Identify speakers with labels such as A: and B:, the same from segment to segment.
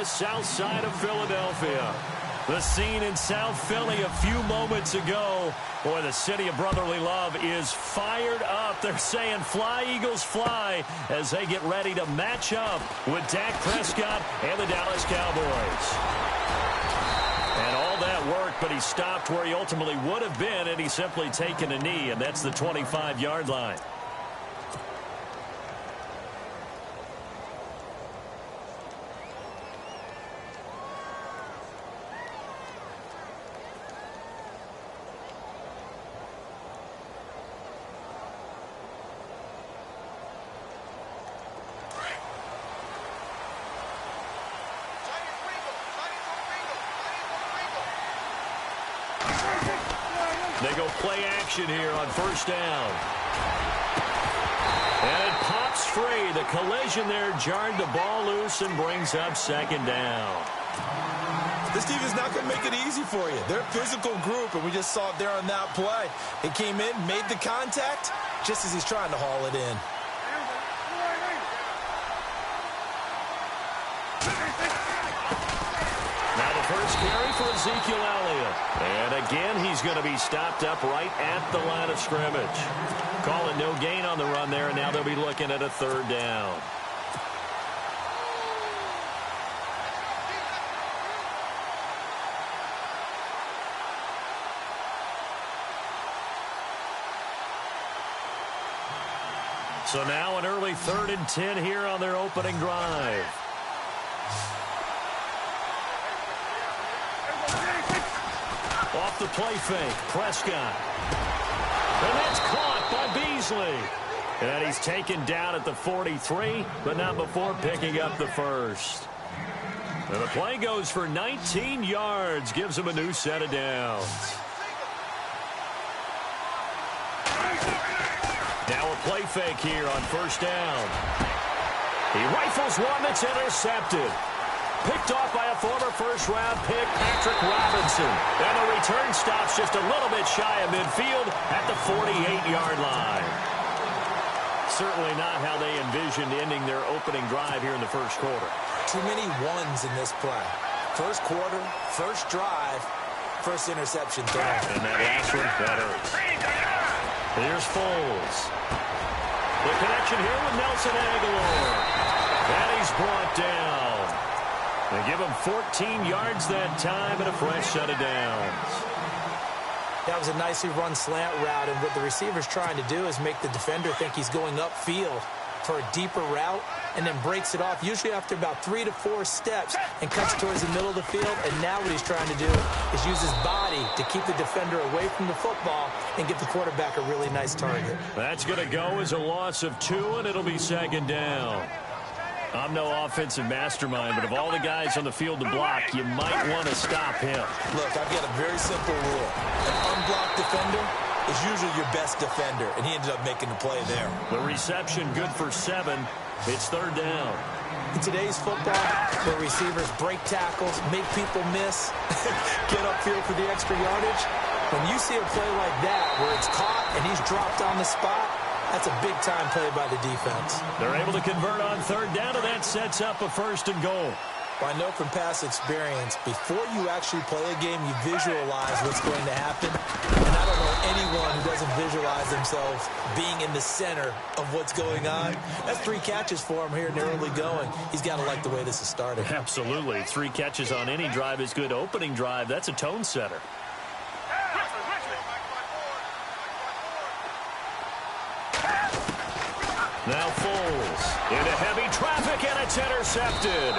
A: the south side of Philadelphia. The scene in South Philly a few moments ago. Boy, the city of brotherly love is fired up. They're saying fly, Eagles, fly, as they get ready to match up with Dak Prescott and the Dallas Cowboys. And all that work, but he stopped where he ultimately would have been, and he's simply taken a knee, and that's the 25-yard line. They go play action here on first down. And it pops free. The collision there jarred the ball loose and brings up second down.
B: This team is not going to make it easy for you. They're a physical group, and we just saw it there on that play. He came in, made the contact, just as he's trying to haul it in.
A: First carry for Ezekiel Elliott. And again, he's going to be stopped up right at the line of scrimmage. Calling no gain on the run there, and now they'll be looking at a third down. So now an early 3rd and 10 here on their opening drive. Off the play fake, Prescott. And that's caught by Beasley. And he's taken down at the 43, but not before picking up the first. And the play goes for 19 yards, gives him a new set of downs. Now a play fake here on first down. He rifles one that's intercepted. Picked off by a former first-round pick, Patrick Robinson. And the return stops just a little bit shy of midfield at the 48-yard line. Certainly not how they envisioned ending their opening drive here in the first quarter.
B: Too many ones in this play. First quarter, first drive, first interception throw.
A: And that last one, that hurts. Here's Foles. The connection here with Nelson Aguilar. And he's brought down. They give him 14 yards that time and a fresh set of downs.
C: That was a nicely run slant route, and what the receiver's trying to do is make the defender think he's going upfield for a deeper route and then breaks it off, usually after about 3 to 4 steps, and cuts towards the middle of the field. And now what he's trying to do is use his body to keep the defender away from the football and give the quarterback a really nice target.
A: That's going to go as a loss of 2, and it'll be second down. I'm no offensive mastermind, but of all the guys on the field to block, you might want to stop him.
B: Look, I've got a very simple rule. An unblocked defender is usually your best defender, and he ended up making the play there.
A: The reception good for 7. It's third down.
C: In today's football, where receivers break tackles, make people miss, get upfield for the extra yardage, when you see a play like that where it's caught and he's dropped on the spot, that's a big-time play by the defense.
A: They're able to convert on third down, and that sets up a 1st and goal.
B: Well, I know from past experience, before you actually play a game, you visualize what's going to happen. And I don't know anyone who doesn't visualize themselves being in the center of what's going on. That's 3 catches for him here in the early going. He's got to like the way this is started.
A: Absolutely. 3 catches on any drive is good. Opening drive, that's a tone setter. Now Foles into heavy traffic, and it's intercepted.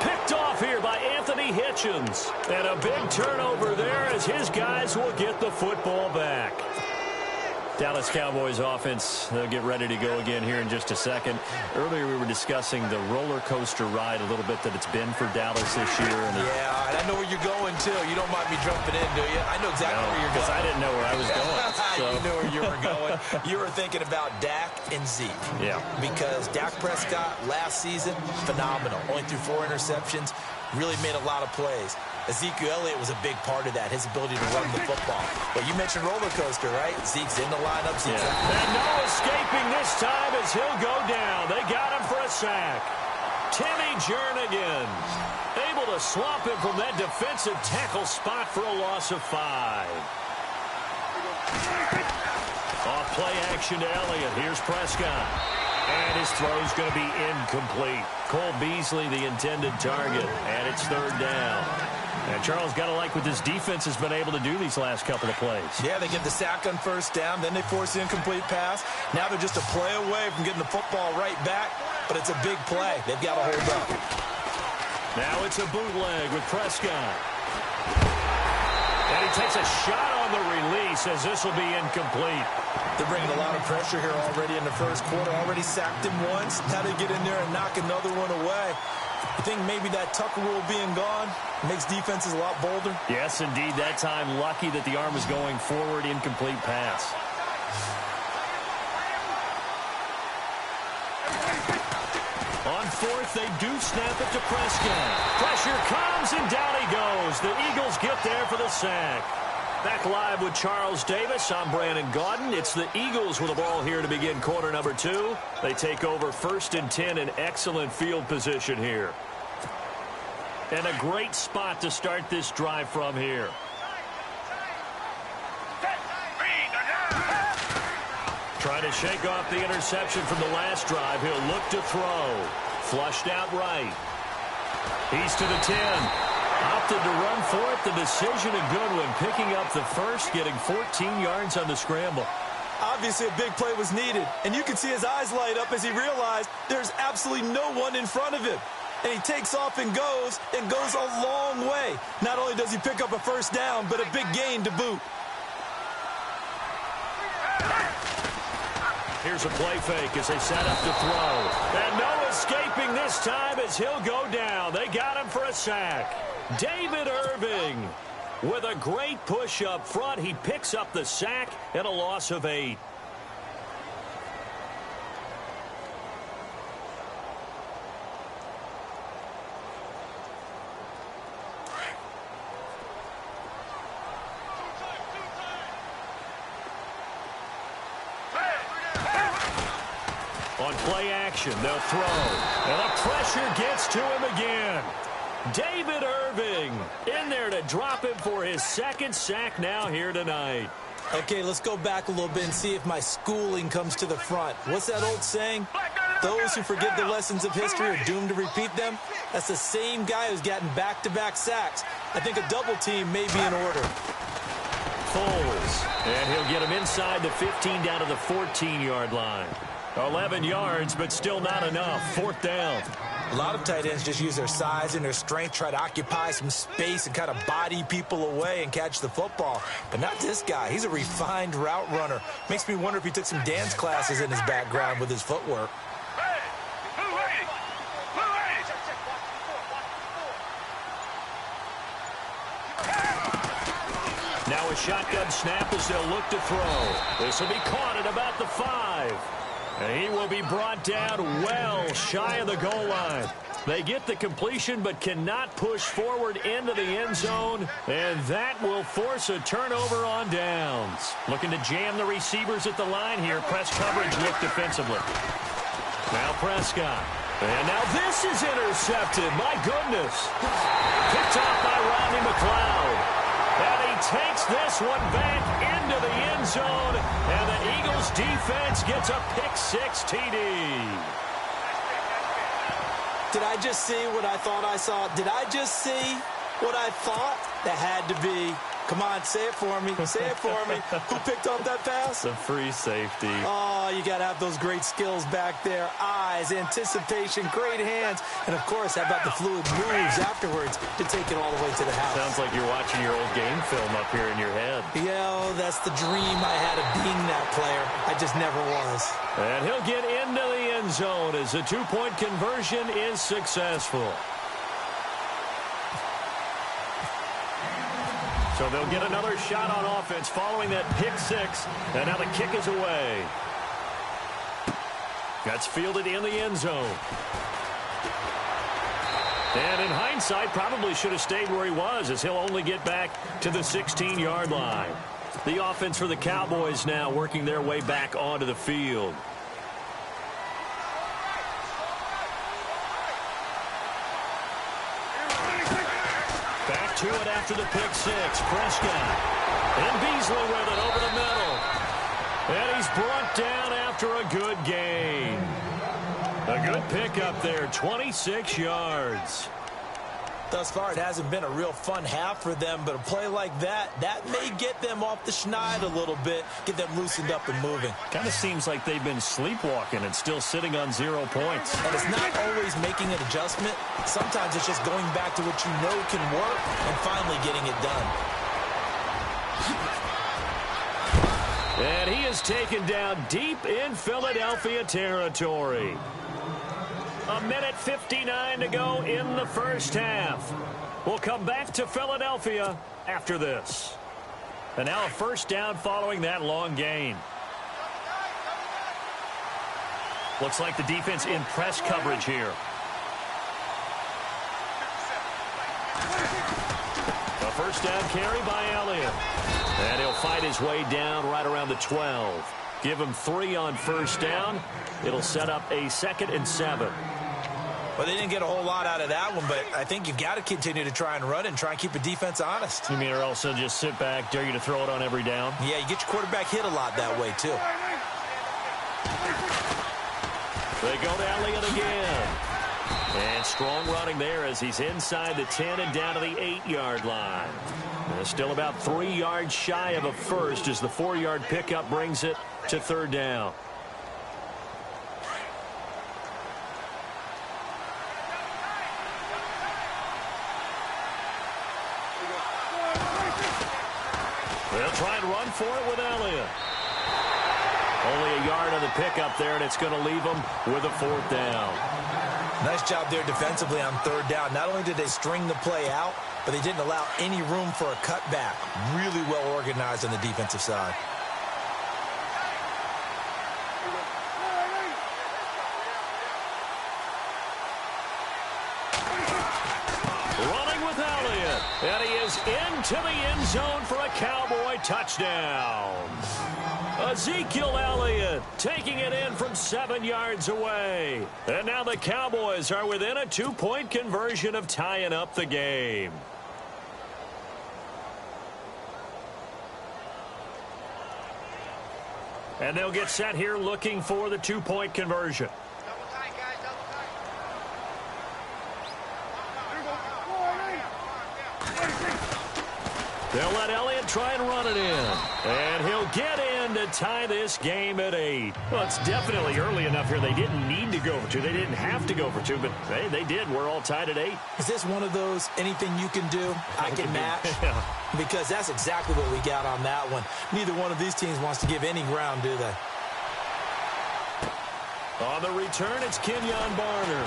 A: Picked off here by Anthony Hitchens. And a big turnover there as his guys will get the football back. Dallas Cowboys offense, they'll get ready to go again here in just a second. Earlier we were discussing the roller coaster ride a little bit that it's been for Dallas this year. And
B: yeah, and I know where you're going, too. You don't mind me jumping in, do you? I know exactly where you're going.
A: Because I didn't know where I was going. So.
B: You knew where you were going. You were thinking about Dak and Zeke.
A: Yeah.
B: Because Dak Prescott last season, phenomenal. Only threw 4 interceptions, really made a lot of plays. Ezekiel Elliott was a big part of that, his ability to run the football. But you mentioned roller coaster, right? Zeke's in the lineup. Zeke's
A: And no escaping this time as he'll go down. They got him for a sack. Timmy Jernigan swamp him from that defensive tackle spot for a loss of 5. Off play action to Elliott. Here's Prescott. And his throw's going to be incomplete. Cole Beasley, the intended target, and it's 3rd down. And Charles, got to like what this defense has been able to do these last couple of plays.
B: Yeah, they get the sack on 1st down, then they force the incomplete pass. Now they're just a play away from getting the football right back, but it's a big play. They've got to hold up.
A: Now it's a bootleg with Prescott. And he takes a shot on the release as this will be incomplete.
B: They're bringing a lot of pressure here already in the 1st quarter. Already sacked him once. Now they get in there and knock another one away. I think maybe that Tucker rule being gone makes defenses a lot bolder.
A: Yes, indeed. That time, lucky that the arm was going forward, incomplete pass. On 4th, they do snap it to Prescott. Pressure comes, and down he goes. The Eagles get there for the sack. Back live with Charles Davis. I'm Brandon Gaudin. It's the Eagles with the ball here to begin quarter number 2. They take over 1st and 10 in excellent field position here. And a great spot to start this drive from here. Trying to shake off the interception from the last drive. He'll look to throw. Flushed out right. He's to the 10. Opted to run for it. The decision a good one. Picking up the first, getting 14 yards on the scramble.
B: Obviously a big play was needed, and you can see his eyes light up as he realized there's absolutely no one in front of him. And he takes off and goes a long way. Not only does he pick up a 1st down, but a big gain to boot.
A: Here's a play fake as they set up to throw. And no escaping this time as he'll go down. They got him for a sack. David Irving with a great push up front. He picks up the sack and a loss of 8. On play action, they'll throw. And the pressure gets to him again. David Irving in there to drop him for his 2nd sack now here tonight.
C: Okay, let's go back a little bit and see if my schooling comes to the front. What's that old saying? Those who forget the lessons of history are doomed to repeat them. That's the same guy who's gotten back-to-back sacks. I think a double team may be in order.
A: Foles, and he'll get him inside the 15 down to the 14-yard line. 11 yards, but still not enough. 4th down.
B: A lot of tight ends just use their size and their strength, try to occupy some space and kind of body people away and catch the football. But not this guy. He's a refined route runner. Makes me wonder if he took some dance classes in his background with his footwork.
A: Now a shotgun snap as they'll look to throw. This will be caught at about the 5. And he will be brought down well shy of the goal line. They get the completion but cannot push forward into the end zone. And that will force a turnover on downs. Looking to jam the receivers at the line here. Press coverage look defensively. Now Prescott. And now this is intercepted. My goodness. Picked off by Rodney McLeod. And he takes this one back into the end zone. And the Eagles defense gets a pick-6 TD.
C: Did I just see what I thought I saw? Did I just see what I thought? That had to be. Come on, say it for me. Say it for me. Who picked up that pass?
A: The free safety.
C: Oh, you got to have those great skills back there. Eyes, anticipation, great hands. And, of course, how about the fluid moves afterwards to take it all the way to the house?
A: Sounds like you're watching your old game film up here in your head.
C: Yeah, that's the dream I had of being that player. I just never was.
A: And he'll get into the end zone as the two-point conversion is successful. So they'll get another shot on offense following that pick-6. And now the kick is away. That's fielded in the end zone. And in hindsight, probably should have stayed where he was, as he'll only get back to the 16-yard line. The offense for the Cowboys now working their way back onto the field. Back to it after the pick six. Prescott. And Beasley with it over the middle. And he's brought down after a good gain. A good pickup there, 26 yards.
B: Thus far, it hasn't been a real fun half for them, but a play like that may get them off the schneid a little bit, get them loosened up and moving.
A: Kind of seems like they've been sleepwalking and still sitting on 0 points.
B: And it's not always making an adjustment. Sometimes it's just going back to what you know can work and finally getting it done.
A: And he is taken down deep in Philadelphia territory. 1:59 to go in the first half. We'll come back to Philadelphia after this. And now a first down following that long gain. Looks like the defense in press coverage here. A first down carry by Elliott. And he'll fight his way down right around the 12. Give him 3 on first down. It'll set up a 2nd and 7.
B: Well, they didn't get a whole lot out of that one, but I think you've got to continue to try and run and try and keep the defense honest.
A: You mean or also just sit back, dare you to throw it on every down?
B: Yeah, you get your quarterback hit a lot that way, too.
A: They go to Elliott again. And strong running there as he's inside the 10 and down to the 8-yard line. And still about 3 yards shy of a first as the 4-yard pickup brings it to 3rd down. They'll try and run for it with Elliott. Only a yard on the pickup there, and it's going to leave them with a 4th down.
B: Nice job there defensively on 3rd down. Not only did they string the play out, but they didn't allow any room for a cutback. Really well organized on the defensive side.
A: Running with Elliott. And he is into the end zone for a Cowboy touchdown. Ezekiel Elliott taking it in from 7 yards away. And now the Cowboys are within a 2-point conversion of tying up the game. And they'll get set here looking for the 2-point conversion. They'll let Elliott try and run it in. And he'll get in to tie this game at 8. Well, it's definitely early enough here. They didn't need to go for 2. They didn't have to go for 2, but hey, they did. We're all tied at 8.
B: Is this one of those anything you can do, I can match?
A: Yeah.
B: Because that's exactly what we got on that one. Neither one of these teams wants to give any ground, do they?
A: On the return, it's Kenyon Barner.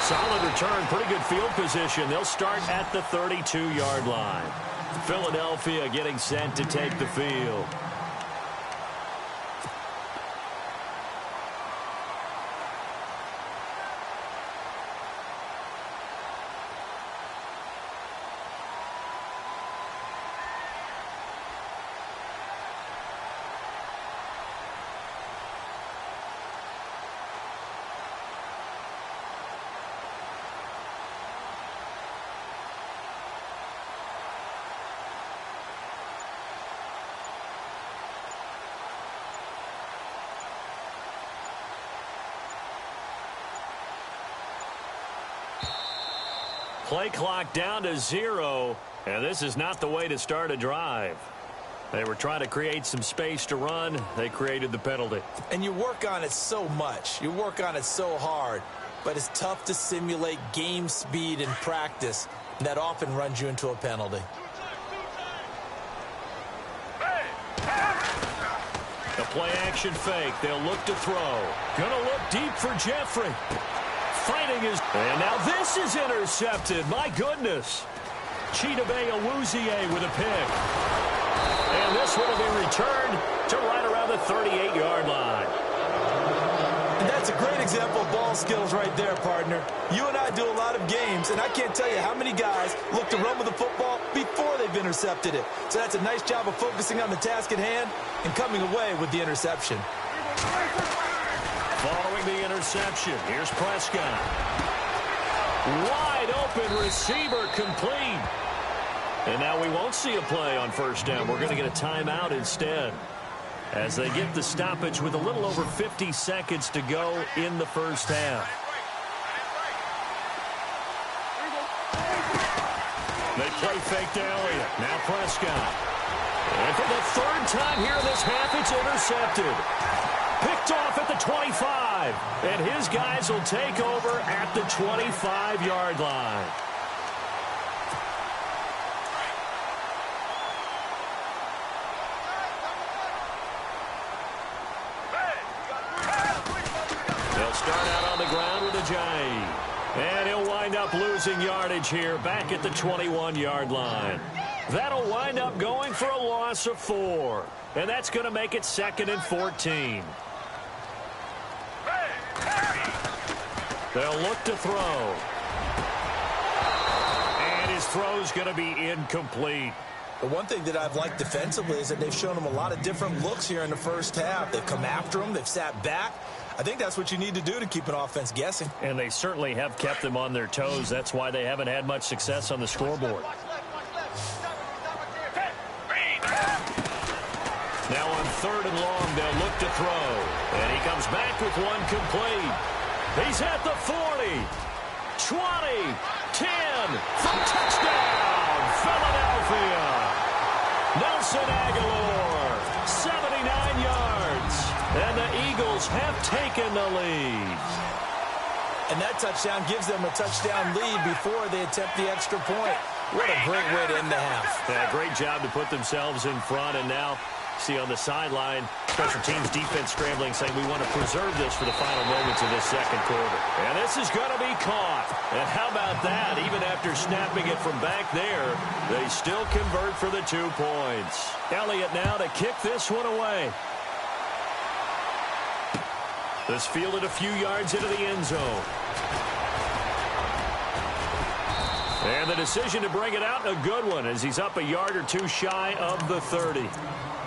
A: Solid return, pretty good field position. They'll start at the 32-yard line. Philadelphia getting set to take the field. Play clock down to 0, and this is not the way to start a drive. They were trying to create some space to run. They created the penalty.
B: And you work on it so much. You work on it so hard. But it's tough to simulate game speed in practice. That often runs you into a penalty.
A: The play action fake. They'll look to throw. Gonna look deep for Jeffrey. Fighting his... And now this is intercepted. My goodness. Chidobe Awuzie with a pick. And this one will be returned to right around the 38-yard line.
B: And that's a great example of ball skills right there, partner. You and I do a lot of games, and I can't tell you how many guys look to run with the football before they've intercepted it. So that's a nice job of focusing on the task at hand and coming away with the interception.
A: Following the interception, here's Prescott. Wide open receiver complete. And now we won't see a play on first down. We're going to get a timeout instead, as they get the stoppage with a little over 50 seconds to go in the first half. They play fake to Elliott. Now Prescott. And for the third time here in this half, it's intercepted. Picked off at the 25. And his guys will take over at the 25-yard line. They'll start out on the ground with Ajayi. And he'll wind up losing yardage here back at the 21-yard line. That'll wind up going for a loss of 4. And that's going to make it 2nd and 14. They'll look to throw. And his throw's going to be incomplete.
B: The one thing that I've liked defensively is that they've shown him a lot of different looks here in the first half. They've come after him. They've sat back. I think that's what you need to do to keep an offense guessing.
A: And they certainly have kept them on their toes. That's why they haven't had much success on the scoreboard. Now on 3rd and long, they'll look to throw. And he comes back with one complete. He's at the 40, 20, 10, for touchdown, Philadelphia. Nelson Aguilar, 79 yards. And the Eagles have taken the lead.
B: And that touchdown gives them a touchdown lead before they attempt the extra point. What a great way to end the half.
A: Yeah, great job to put themselves in front. And now, see on the sideline, special teams defense scrambling, saying we want to preserve this for the final moments of this second quarter. And this is going to be caught. And how about that? Even after snapping it from back there, they still convert for the 2 points. Elliott now to kick this one away. This fielded a few yards into the end zone. And the decision to bring it out, a good one, as he's up a yard or two shy of the 30.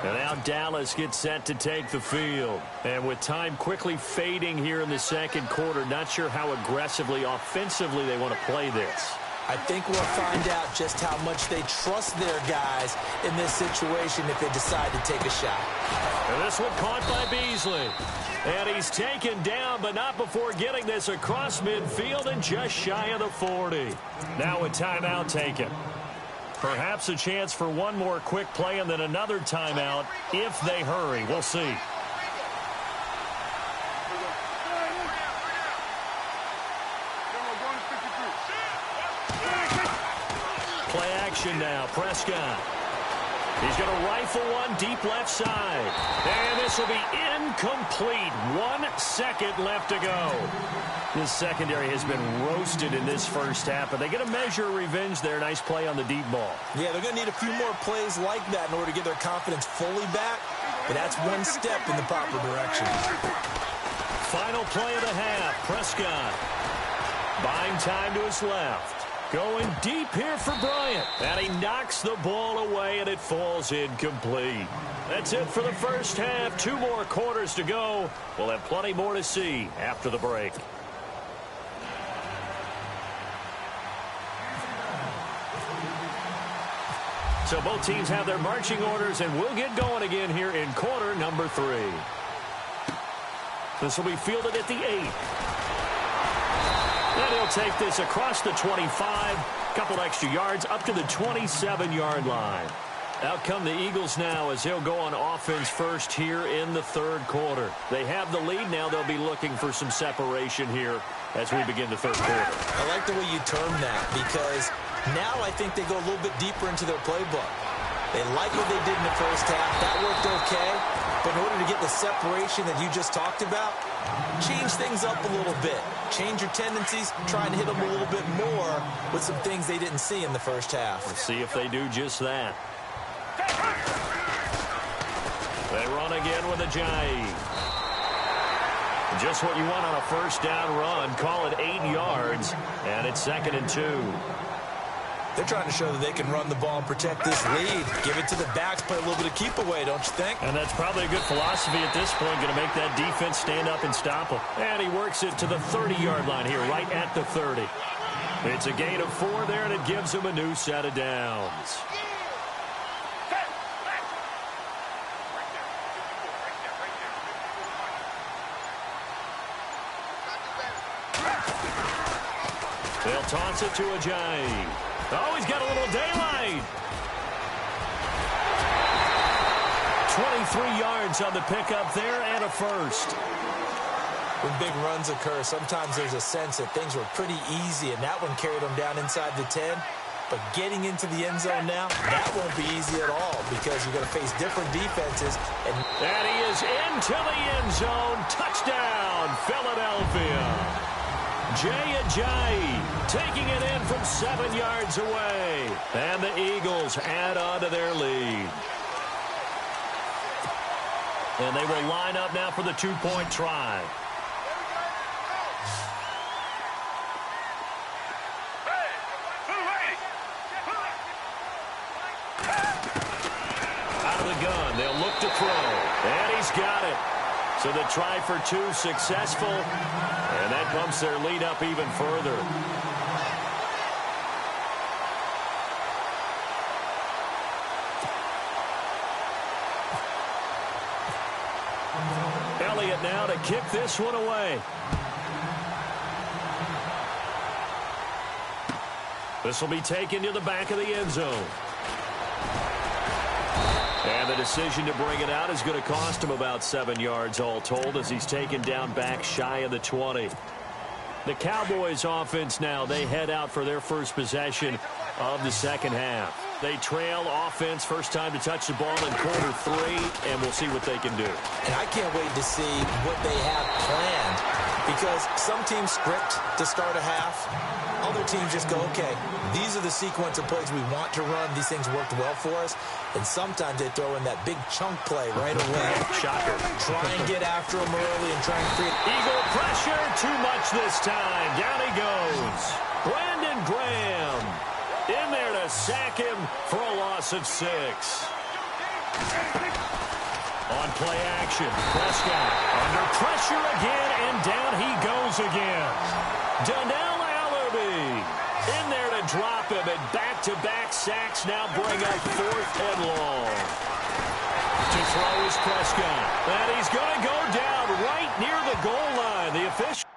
A: And now Dallas gets set to take the field. And with time quickly fading here in the second quarter, not sure how aggressively, offensively they want to play this.
B: I think we'll find out just how much they trust their guys in this situation if they decide to take a shot.
A: And this one caught by Beasley. And he's taken down, but not before getting this across midfield and just shy of the 40. Now a timeout taken. Perhaps a chance for one more quick play and then another timeout if they hurry. We'll see. Play action now. Prescott. He's going to rifle one deep left side. And this will be incomplete. 1 second left to go. This secondary has been roasted in this first half, but they get a measure of revenge there. Nice play on the deep ball.
B: Yeah, they're going to need a few more plays like that in order to get their confidence fully back, but that's one step in the proper direction.
A: Final play of the half. Prescott buying time to his left. Going deep here for Bryant. And he knocks the ball away, and it falls incomplete. That's it for the first half. 2 more quarters to go. We'll have plenty more to see after the break. So both teams have their marching orders, and we'll get going again here in quarter number 3. This will be fielded at the 8. And he'll take this across the 25, couple extra yards up to the 27-yard line. Out come the Eagles now as they'll go on offense first here in the third quarter. They have the lead now. They'll be looking for some separation here as we begin the third quarter.
B: I like the way you term that, because now I think they go a little bit deeper into their playbook. They like what they did in the first half. That worked okay. But in order to get the separation that you just talked about, change things up a little bit. Change your tendencies, try and hit them a little bit more with some things they didn't see in the first half.
A: Let's see if they do just that. They run again with Ajayi. Just what you want on a first down run. Call it 8 yards, and it's 2nd and 2.
B: They're trying to show that they can run the ball and protect this lead. Give it to the backs, play a little bit of keep away, don't you think?
A: And that's probably a good philosophy at this point, going to make that defense stand up and stop him. And he works it to the 30-yard line here, right at the 30. It's a gain of 4 there, and it gives him a new set of downs. They'll toss it to Ajayi. Oh, he's got a little daylight. 23 yards on the pickup there and a first.
B: When big runs occur, sometimes there's a sense that things were pretty easy, and that one carried them down inside the 10. But getting into the end zone now, that won't be easy at all because you're going to face different defenses. And
A: he is into the end zone. Touchdown, Philadelphia. Jay Ajayi taking it in from 7 yards away. And the Eagles add on to their lead. And they will line up now for the 2-point try. Out of the gun, they'll look to throw. And he's got it. So the try for 2 successful, and that bumps their lead up even further. Elliott now to kick this one away. This will be taken to the back of the end zone. And the decision to bring it out is going to cost him about 7 yards all told as he's taken down back shy of the 20. The Cowboys offense now, they head out for their first possession of the second half. They trail offense first time to touch the ball in quarter 3, and we'll see what they can do.
B: And I can't wait to see what they have planned because some teams script to start a half. Other teams just go, okay, these are the sequence of plays we want to run. These things worked well for us. And sometimes they throw in that big chunk play right away.
A: Shocker.
B: Try and get after them early and try and create.
A: Eagle pressure, too much this time. Down he goes. Brandon Graham in there to sack him for a loss of 6. On play action, Prescott under pressure again, and down he goes again. Donnell in there to drop him, and back-to-back sacks now bring up 4th and long. To throw is Prescott, and he's going to go down right near the goal line. The official.